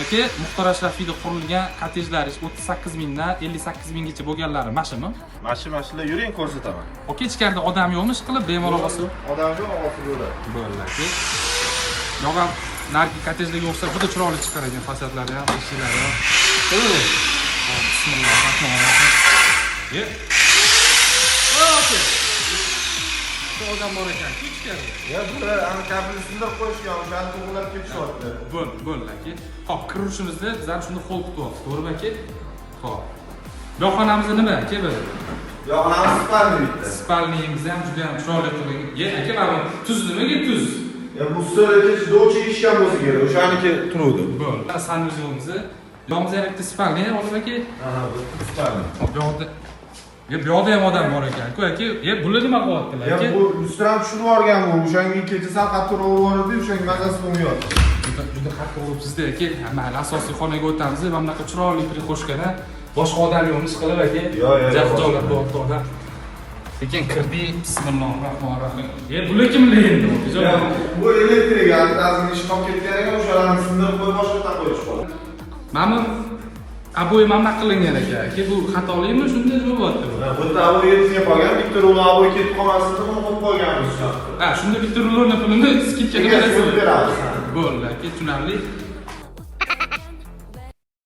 aka, Muxtor Ashrafiyda qurilgan kottejlar 38 mingdan 58 minggacha bo'lganlari mashimi? Mashina yuring ko'rsataman. Aka, ichkarida odam yo'qmi, qilib bemalol olsa? Odam yo'q, olsa bo'ladi. Bo'ldi aka. Yo'g'am nargi kottejlarga o'xshab juda chiroyli chiqar ekan fasadlari ham, eshiklari ham. Bismillahirrohmanirrohim. Ye. Aka. Odam bor ekan, ichkarida. Ya bu ana kabelni sindirib qo'yishgan, o'shani to'g'rilab ketishyapti. Bo'ldi aka. Hop, kirishimizda bizlar shunda qo'l tutyapmiz, to'g'rimi aka? Hop. Yo'qxonamizda nima aka bu? Yo'qxonamiz spalni bitta. Spalniyimiz ham juda ham chiroyli qilgan. Ye, aka, mana tuz nimaga tuz? Ya bu stolga do'chi ishgan bo'lsa kerak, o'shaniki turuvdi. Bo'ldi. Sanuzimizni yo'qmiz bitta spalni, olib aka. Aha, bu spalni. Hop, yo'qda. Ya, bu yoqda ham odam bor ekan-ku aka. Ya, bular nima qilyaptilar aka? Ya bu Nusram tushirib yuborgan bu. O'shanga kecha sal qattiq urib yubordi, o'shanga mazasi bo'lmayapti. Juda qattiq uribsiz-da aka. Mayli, asosiy xonaga o'tamiz. Mana bunaqa chiroyli prixoshkada boshqa odam yo'qmi, qilib aka. Yo'q. Joylar bo'lyapti odam. Lekin kirdik. Bismillahirrohmanirrohim. Bular kimlar endi? Ya bu elektrik antazini ish qolib ketgan ekan, o'shalarni sindirib qo'yib boshqa qo'yish qoldi. Mana abo'y mana qilingan aka. Bu xatolikmi, shunday bo'lyapti bu? Bu abo'y yetib qolgan, bitta rul abo'y ketib qolmasin deb uni qo'yib qo'yganmiz. Ha, shunda bitta rulonni pulini skidkaga berasiz. Beramiz. Bo'ldi aka, tushunarli.